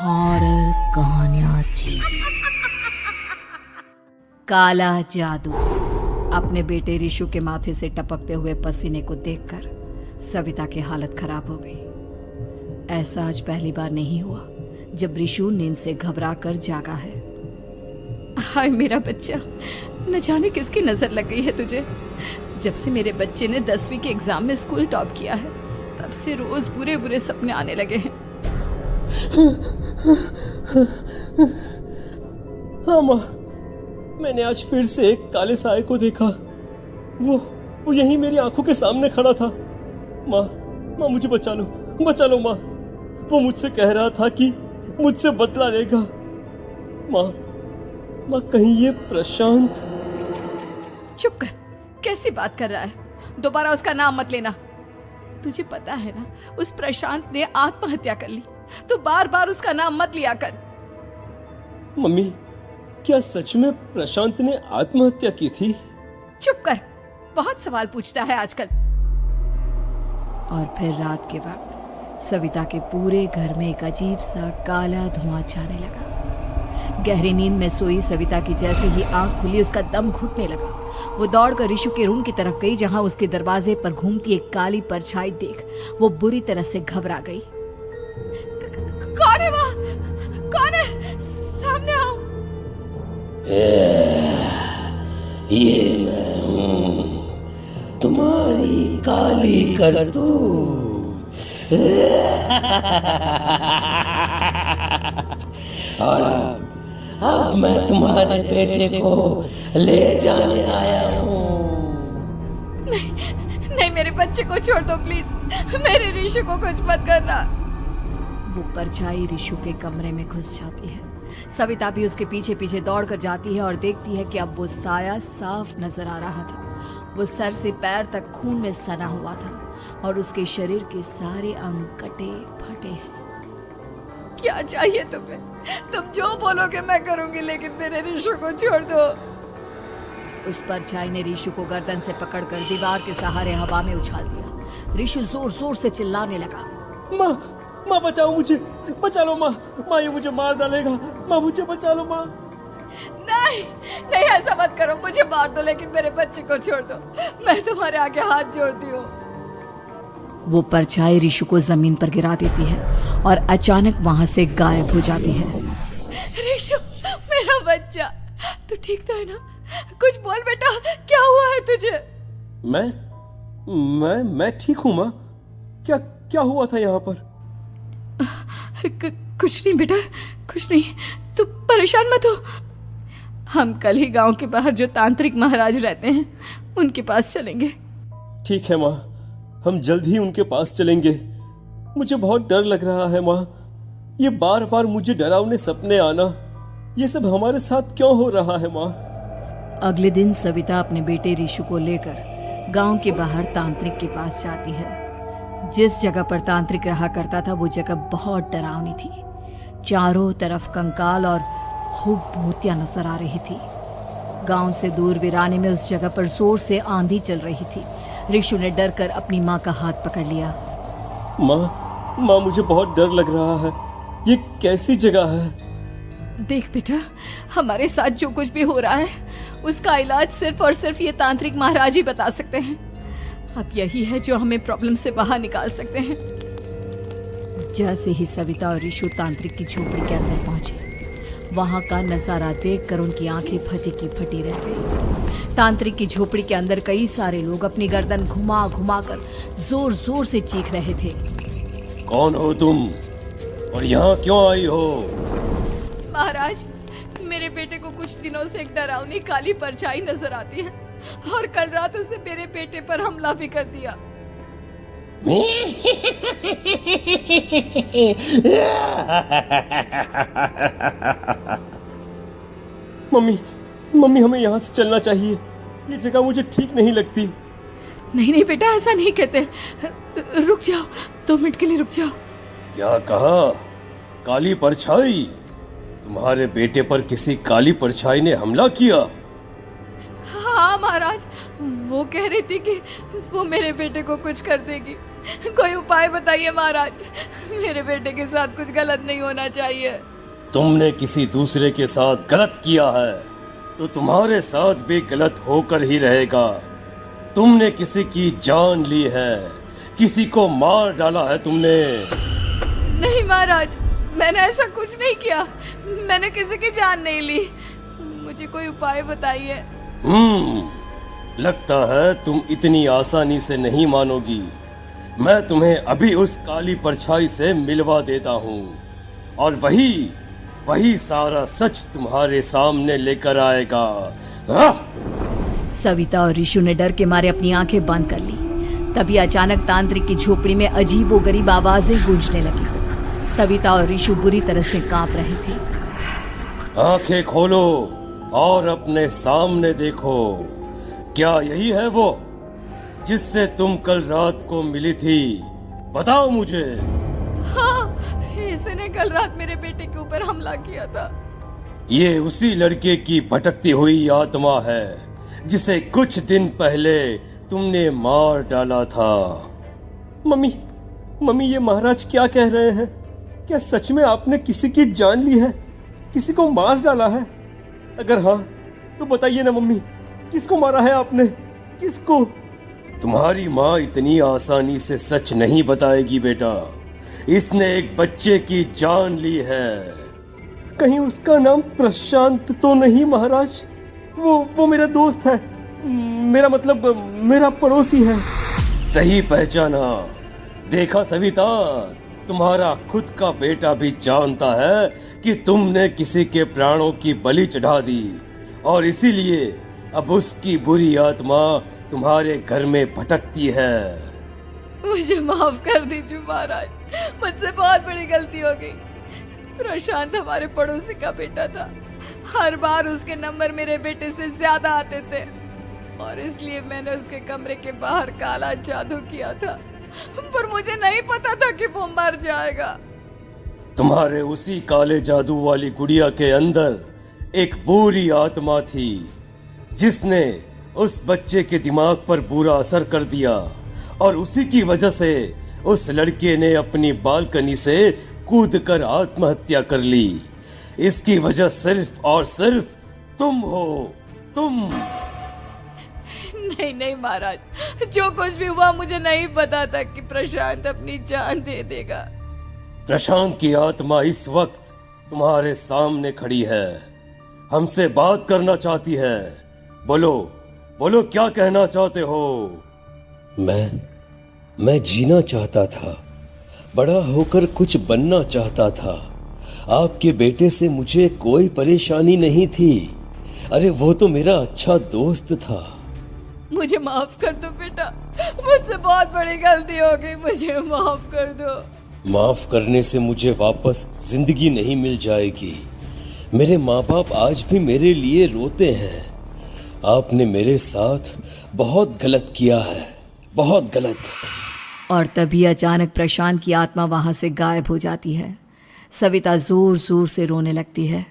Horror कहानियां थी। काला जादू। अपने बेटे रिशु के माथे से टपकते हुए पसीने को देखकर सविता की हालत खराब हो गई। ऐसा आज पहली बार नहीं हुआ जब रिशु नींद से घबराकर जागा है। हाय मेरा बच्चा, न जाने किसकी नजर लग गई है तुझे। जब से मेरे बच्चे ने 10वीं के एग्जाम में स्कूल टॉप किया है तब से रोज बुरे बुरे सपने आने लगे हैं। हाँ माँ, मैंने आज फिर से एक काले साए को देखा। वो यहीं मेरी आंखों के सामने खड़ा था। माँ मुझे बचा लो माँ। वो मुझसे कह रहा था कि मुझसे बदला लेगा। माँ कहीं ये प्रशांत। चुप कर, कैसी बात कर रहा है? दोबारा उसका नाम मत लेना। तुझे पता है ना, उस प्रशांत ने आत्महत्या कर ली, तो बार बार उसका नाम मत लिया कर। मम्मी, क्या सच में प्रशांत ने आत्महत्या की थी? चुप कर, बहुत सवाल पूछता है आजकल। और फिर रात के वक्त सविता के पूरे घर में एक अजीब सा काला धुआं छाने लगा। गहरी नींद में सोई सविता की जैसे ही आंख खुली उसका दम घुटने लगा। वो दौड़कर रिशु के रूम की तरफ गई जहां उसके दरवाजे पर घूमती एक काली परछाई देख वो बुरी तरह से घबरा गई। कौन है वहाँ? कौन है? सामने आओ। ये मैं हूँ, तुम्हारी काली करतूत। और अब मैं तुम्हारे बेटे को ले जाने आया हूँ। नहीं, मेरे बच्चे को छोड़ दो प्लीज। मेरे रिशु को कुछ मत करना। वो परछाई रिशु के कमरे में घुस जाती है। सविता भी उसके पीछे पीछे दौड़ कर जाती है और देखती है कि अब वो साया साफ नजर आ रहा था। वो सर से पैर तक खून में सना हुआ था और उसके शरीर के सारे अंग कटे फटे हैं। क्या चाहिए तुम्हें? तुम जो बोलोगे मैं करूंगी, लेकिन मेरे रिशु को छोड़ दो। उस परछाई ने रिशु को गर्दन से पकड़कर दीवार के सहारे हवा में उछाल दिया। रिशु जोर जोर से चिल्लाने लगा। माँ बचाओ मुझे, बचा लो माँ, ये मुझे मार डालेगा। माँ मुझे बचा लो माँ। नहीं ऐसा मत करो, मुझे मार दो लेकिन मेरे बच्चे को छोड़ दो। मैं तुम्हारे आगे हाथ जोड़ती हूँ। वो परछाई रिशु को जमीन पर गिरा देती है और अचानक वहां से गायब हो जाती है। रिशु, मेरा बच्चा, तू ठीक तो है ना? कुछ बोल बेटा, क्या हुआ है तुझे? मैं ठीक हूँ माँ। क्या हुआ था यहाँ पर? कुछ नहीं बेटा, कुछ नहीं। तू परेशान मत हो। हम कल ही गांव के बाहर जो तांत्रिक महाराज रहते हैं उनके पास चलेंगे। ठीक है माँ, हम जल्द ही उनके पास चलेंगे। मुझे बहुत डर लग रहा है माँ। ये बार बार मुझे डरावने सपने आना, ये सब हमारे साथ क्यों हो रहा है माँ? अगले दिन सविता अपने बेटे रिशु को लेकर गांव के बाहर तांत्रिक के पास जाती है। जिस जगह पर तांत्रिक रहा करता था वो जगह बहुत डरावनी थी। चारों तरफ कंकाल और खूब भूतियां नजर आ रही थी। गांव से दूर वीराने में उस जगह पर जोर से आंधी चल रही थी। रिशु ने डर कर अपनी माँ का हाथ पकड़ लिया। माँ मुझे बहुत डर लग रहा है। ये कैसी जगह है? देख बेटा, हमारे साथ जो कुछ भी हो रहा है उसका इलाज सिर्फ और सिर्फ ये तांत्रिक महाराज ही बता सकते हैं। अब यही है जो हमें प्रॉब्लम से बाहर निकाल सकते हैं। जैसे ही सविता और रिशु तांत्रिक की झोपड़ी के अंदर पहुंचे, वहां का नजारा देखकर उनकी आंखें फटी की फटी रह गई। तांत्रिक की झोपड़ी के अंदर कई सारे लोग अपनी गर्दन घुमा घुमा कर जोर जोर से चीख रहे थे। कौन हो तुम और यहाँ क्यों आई हो? महाराज, मेरे बेटे को कुछ दिनों से एक डरावनी काली परछाई नजर आती है और कल रात उसने मेरे बेटे पर हमला भी कर दिया। मम्मी हमें यहाँ से चलना चाहिए। ये जगह मुझे ठीक नहीं लगती। नहीं बेटा, ऐसा नहीं कहते। रुक जाओ, 2 मिनट के लिए रुक जाओ। क्या कहा? काली परछाई? तुम्हारे बेटे पर किसी काली परछाई ने हमला किया? हाँ महाराज, वो कह रही थी कि वो मेरे बेटे को कुछ कर देगी, कोई उपाय बताइए महाराज। मेरे बेटे के साथ कुछ गलत नहीं होना चाहिए। तुमने किसी दूसरे के साथ गलत किया है तो तुम्हारे साथ भी गलत होकर ही रहेगा। तुमने किसी की जान ली है, किसी को मार डाला है तुमने। नहीं महाराज, मैंने ऐसा कुछ नहीं किया। मैंने किसी की जान नहीं ली। मुझे कोई उपाय बताइए। लगता है तुम इतनी आसानी से नहीं मानोगी। मैं तुम्हें अभी उस काली परछाई से मिलवा देता हूँ और वही सारा सच तुम्हारे सामने लेकर आएगा। सविता और ऋषु ने डर के मारे अपनी आंखें बंद कर ली। तभी अचानक तांत्रिक की झोपड़ी में अजीबोगरीब आवाजें गूंजने लगी। सविता और ऋषु बुरी तरह से कांप रहे थे। आंखें खोलो और अपने सामने देखो। क्या यही है वो जिससे तुम कल रात को मिली थी? बताओ मुझे। हाँ, इसने कल रात मेरे बेटे के ऊपर हमला किया था। ये उसी लड़के की भटकती हुई आत्मा है जिसे कुछ दिन पहले तुमने मार डाला था। मम्मी ये महाराज क्या कह रहे हैं? क्या सच में आपने किसी की जान ली है, किसी को मार डाला है? अगर हाँ तो बताइए ना मम्मी, किसको मारा है आपने? किसको? तुम्हारी माँ इतनी आसानी से सच नहीं बताएगी बेटा। इसने एक बच्चे की जान ली है। कहीं उसका नाम प्रशांत तो नहीं महाराज? वो मेरा दोस्त है, मेरा मतलब मेरा पड़ोसी है। सही पहचाना। देखा सविता, तुम्हारा खुद का बेटा भी जानता है कि तुमने किसी के प्राणों की बलि चढ़ा दी और इसीलिए अब उसकी बुरी आत्मा तुम्हारे घर में भटकती है। मुझे माफ कर दीजिए महाराज, मुझसे बहुत बड़ी गलती हो गई। प्रशांत हमारे पड़ोसी का बेटा था। हर बार उसके नंबर मेरे बेटे से ज्यादा आते थे और इसलिए मैंने उसके कमरे के बाहर काला जादू किया था, पर मुझे नहीं पता था कि वो मर जाएगा। तुम्हारे उसी काले जादू वाली गुड़िया के अंदर एक बुरी आत्मा थी जिसने उस बच्चे के दिमाग पर बुरा असर कर दिया और उसी की वजह से उस लड़के ने अपनी बालकनी से कूदकर आत्महत्या कर ली। इसकी वजह सिर्फ और सिर्फ तुम हो, तुम। नहीं महाराज, जो कुछ भी हुआ मुझे नहीं पता था कि प्रशांत अपनी जान दे देगा। प्रशांत की आत्मा इस वक्त तुम्हारे सामने खड़ी है, हमसे बात करना चाहती है। बोलो क्या कहना चाहते हो? मैं जीना चाहता था, बड़ा होकर कुछ बनना चाहता था। आपके बेटे से मुझे कोई परेशानी नहीं थी। अरे वो तो मेरा अच्छा दोस्त था। मुझे माफ कर दो बेटा, मुझसे बहुत बड़ी गलती हो गई, मुझे माफ कर दो। माफ करने से मुझे वापस जिंदगी नहीं मिल जाएगी। मेरे माँ बाप आज भी मेरे लिए रोते हैं। आपने मेरे साथ बहुत गलत किया है, बहुत गलत। और तभी अचानक प्रशांत की आत्मा वहां से गायब हो जाती है। सविता जोर जोर से रोने लगती है।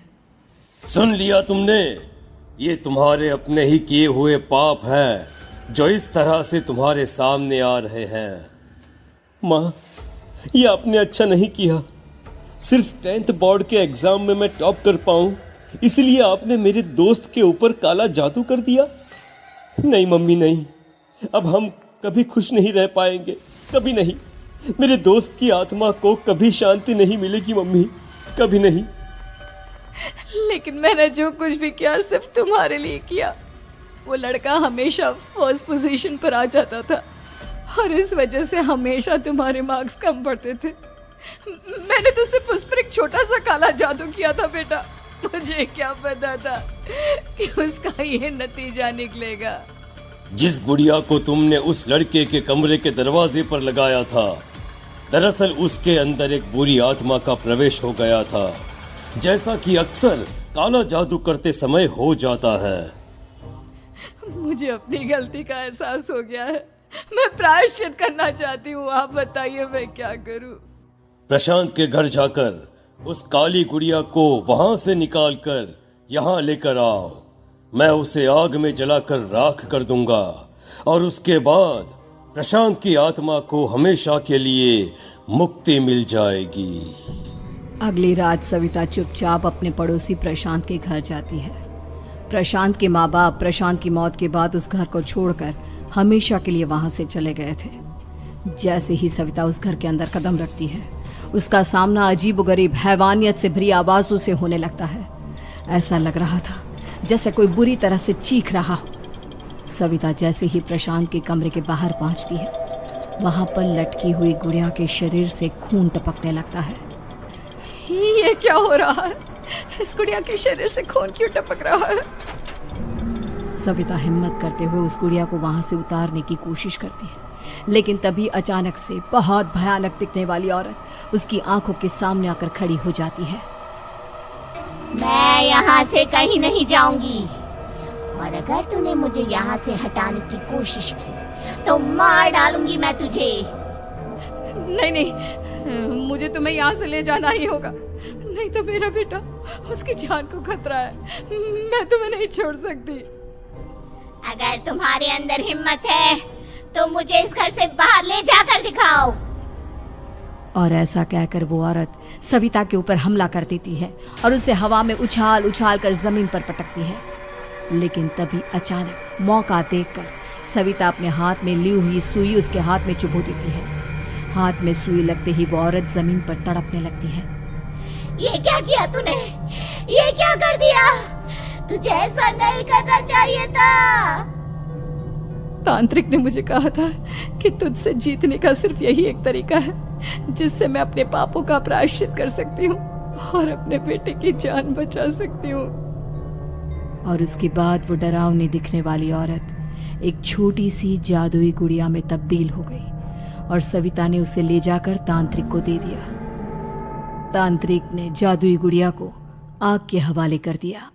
सुन लिया तुमने? ये तुम्हारे अपने ही किए हुए पाप हैं जो इस तरह से तुम्हारे सामने आ रहे हैं। माँ, ये आपने अच्छा नहीं किया। सिर्फ 10th बोर्ड के एग्जाम में मैं टॉप कर पाऊं, इसलिए आपने मेरे दोस्त के ऊपर काला जादू कर दिया। नहीं मम्मी, नहीं, अब हम कभी खुश नहीं रह पाएंगे, कभी नहीं। मेरे दोस्त की आत्मा को कभी शांति नहीं मिलेगी मम्मी, कभी नहीं। लेकिन मैंने जो कुछ भी किया सिर्फ तुम्हारे लिए किया। वो लड़का हमेशा फर्स्ट पोजीशन पर आ जाता था और इस वजह से हमेशा तुम्हारे मार्क्स कम पड़ते थे। मैंने तो सिर्फ उस पर एक छोटा सा काला जादू किया था बेटा। मुझे क्या पता था कि उसका ये नतीजा निकलेगा। जिस गुड़िया को तुमने उस लड़के के कमरे के दरवाजे पर लगाया था, दरअसल उसके अंदर एक बुरी आत्मा का प्रवेश हो गया था, जैसा कि अक्सर काला जादू करते समय हो जाता है। मुझे अपनी गलती का एहसास हो गया है। मैं प्रायश्चित करना चाहती हूँ। आप बताइए मैं क्या करूँ? प्रशांत के घर जाकर उस काली गुड़िया को वहां से निकालकर यहाँ लेकर आओ। मैं उसे आग में जलाकर राख कर दूंगा और उसके बाद प्रशांत की आत्मा को हमेशा के लिए मुक्ति मिल जाएगी। अगली रात सविता चुपचाप अपने पड़ोसी प्रशांत के घर जाती है। प्रशांत के माँ बाप प्रशांत की मौत के बाद उस घर को छोड़कर हमेशा के लिए वहां से चले गए थे। जैसे ही सविता उस घर के अंदर कदम रखती है, उसका सामना अजीबोगरीब हैवानियत से भरी आवाजों से होने लगता है। ऐसा लग रहा था जैसे कोई बुरी तरह से चीख रहा हो। सविता जैसे ही प्रशांत के कमरे के बाहर पहुंचती है, वहां पर लटकी हुई गुड़िया के शरीर से खून टपकने लगता है। ये क्या हो रहा है? इस गुड़िया के शरीर से खून क्यों टपक रहा है? सविता हिम्मत करते हुए उस गुड़िया को वहां से उतारने की कोशिश करती है, लेकिन तभी अचानक से बहुत भयानक दिखने वाली औरत उसकी आंखों के सामने आकर खड़ी हो जाती है। मैं यहाँ से कहीं नहीं जाऊंगी, और अगर तूने मुझे यहाँ से हटाने की कोशिश की तो मार डालूंगी मैं तुझे। नहीं नहीं, मुझे तुम्हें यहाँ से ले जाना ही होगा, नहीं तो मेरा बेटा, उसकी जान को खतरा है। मैं तुम्हें नहीं छोड़ सकती। अगर तुम्हारे अंदर हिम्मत है तो मुझे इस घर से बाहर ले जाकर दिखाओ। और ऐसा कहकर वो औरत सविता के ऊपर हमला कर देती है और उसे हवा में उछाल उछाल कर जमीन पर पटकती है। लेकिन तभी अचानक मौका देखकर सविता अपने हाथ में ली हुई सुई उसके हाथ में चुभो देती है। हाथ में सुई लगते ही वो औरत जमीन पर तड़पने लगती है। ये क्या किया तूने? ये क्या कर दिया? तुझे ऐसा नहीं करना चाहिए था। तांत्रिक ने मुझे कहा था कि तुझसे जीतने का सिर्फ यही एक तरीका है जिससे मैं अपने पापों का प्रायश्चित कर सकती हूँ और अपने बेटे की जान बचा सकती हूँ। और उसके बाद वो डरावनी दिखने वाली औरत एक छोटी सी जादुई गुड़िया में तब्दील हो गई और सविता ने उसे ले जाकर तांत्रिक को दे दिया। तांत्रिक ने जादुई गुड़िया को आग के हवाले कर दिया।